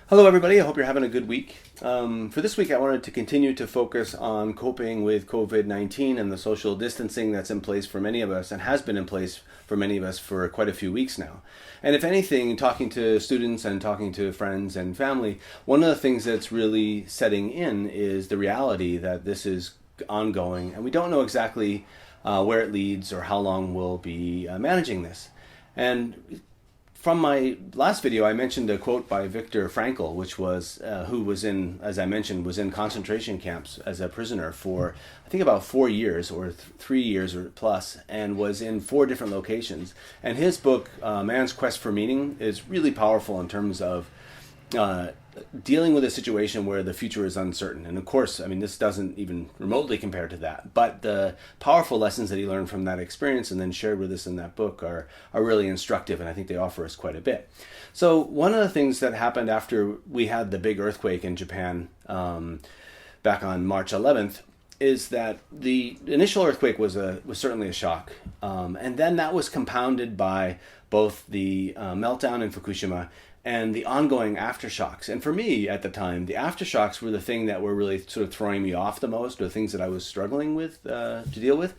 Hello, everybody. I hope you're having a good week. For this week, I wanted to continue to focus on coping with COVID-19 and the social distancing that's in place for many of us and has been in place for many of us for quite a few weeks now. And if anything, talking to students and talking to friends and family, one of the things that's really setting in is the reality that this is ongoing and we don't know exactly where it leads or how long we'll be managing this. And from my last video, I mentioned a quote by Viktor Frankl, which was who was in, as I mentioned, was in concentration camps as a prisoner for I think about 4 years or 3 years or plus, and was in 4 different locations. And his book, Man's Quest for Meaning, is really powerful in terms of dealing with a situation where the future is uncertain. And of course, I mean, this doesn't even remotely compare to that. But the powerful lessons that he learned from that experience and then shared with us in that book are really instructive, and I think they offer us quite a bit. So one of the things that happened after we had the big earthquake in Japan back on March 11th is that the initial earthquake was certainly a shock. And then that was compounded by both the meltdown in Fukushima and the ongoing aftershocks. And for me at the time, the aftershocks were the thing that were really sort of throwing me off the most, or the things that I was struggling with to deal with.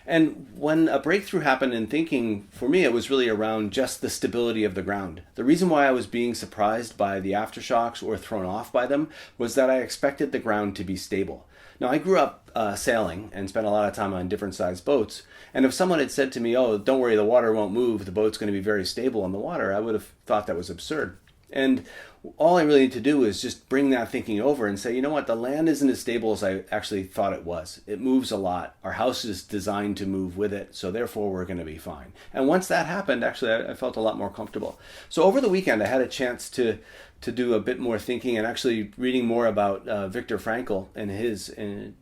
And when a breakthrough happened in thinking, for me, it was really around just the stability of the ground. The reason why I was being surprised by the aftershocks or thrown off by them was that I expected the ground to be stable. Now, I grew up sailing and spent a lot of time on different sized boats. And if someone had said to me, oh, don't worry, the water won't move, the boat's going to be very stable on the water, I would have thought that was absurd. And all I really need to do is just bring that thinking over and say, you know what, the land isn't as stable as I actually thought it was. It moves a lot. Our house is designed to move with it, so therefore we're going to be fine. And once that happened, actually, I felt a lot more comfortable. So over the weekend, I had a chance to do a bit more thinking and actually reading more about Viktor Frankl and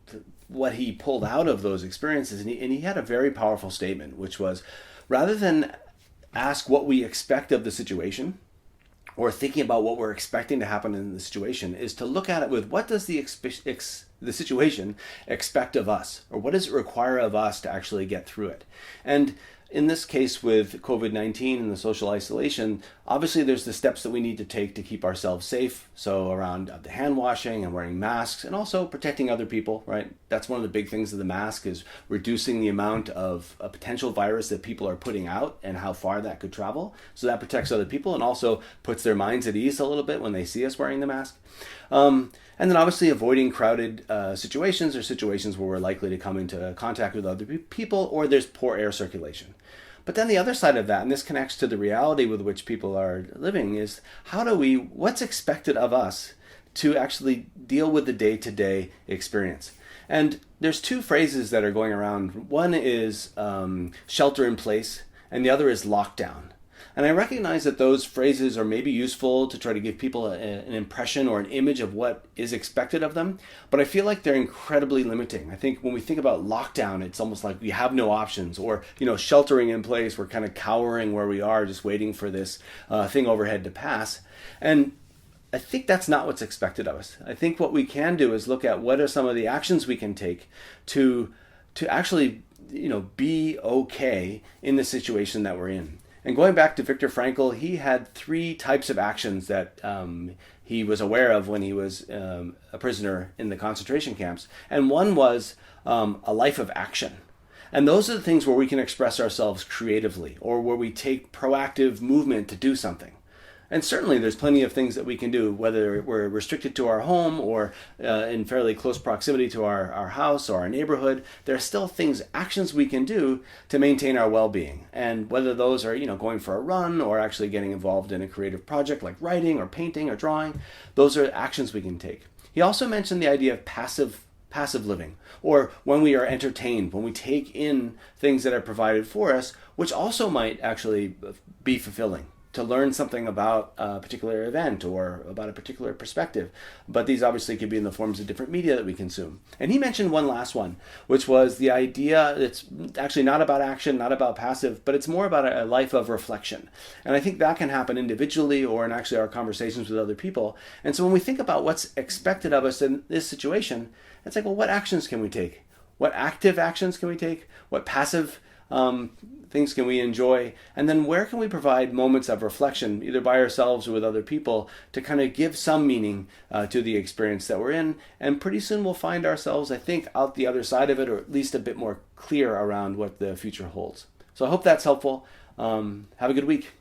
what he pulled out of those experiences. And he had a very powerful statement, which was, rather than ask what we expect of the situation, or thinking about what we're expecting to happen in the situation, is to look at it with, what does the situation expect of us? Or what does it require of us to actually get through it? And in this case with COVID-19 and the social isolation, obviously there's the steps that we need to take to keep ourselves safe. So around the hand washing and wearing masks and also protecting other people, right? That's one of the big things of the mask, is reducing the amount of a potential virus that people are putting out and how far that could travel. So that protects other people and also puts their minds at ease a little bit when they see us wearing the mask. And then obviously avoiding crowded situations or situations where we're likely to come into contact with other people or there's poor air circulation. But then the other side of that, and this connects to the reality with which people are living, is what's expected of us to actually deal with the day-to-day experience. And there's 2 phrases that are going around. One is shelter in place, and the other is lockdown. And I recognize that those phrases are maybe useful to try to give people an impression or an image of what is expected of them, but I feel like they're incredibly limiting. I think when we think about lockdown, it's almost like we have no options, or, sheltering in place, we're kind of cowering where we are, just waiting for this thing overhead to pass. And I think that's not what's expected of us. I think what we can do is look at what are some of the actions we can take to actually, be okay in the situation that we're in. And going back to Viktor Frankl, he had 3 types of actions that he was aware of when he was a prisoner in the concentration camps. And one was a life of action. And those are the things where we can express ourselves creatively, or where we take proactive movement to do something. And certainly there's plenty of things that we can do, whether we're restricted to our home or in fairly close proximity to our house or our neighborhood. There are still actions we can do to maintain our well-being. And whether those are, going for a run or actually getting involved in a creative project like writing or painting or drawing, those are actions we can take. He also mentioned the idea of passive living, or when we are entertained, when we take in things that are provided for us, which also might actually be fulfilling, to learn something about a particular event or about a particular perspective. But these obviously could be in the forms of different media that we consume. And he mentioned one last one, which was the idea it's actually not about action, not about passive, but it's more about a life of reflection. And I think that can happen individually or in actually our conversations with other people. And so when we think about what's expected of us in this situation, it's like, well, what actions can we take? What active actions can we take? What passive things can we enjoy, and then where can we provide moments of reflection, either by ourselves or with other people, to kind of give some meaning to the experience that we're in. And pretty soon we'll find ourselves, I think, out the other side of it, or at least a bit more clear around what the future holds. So I hope that's helpful. Have a good week.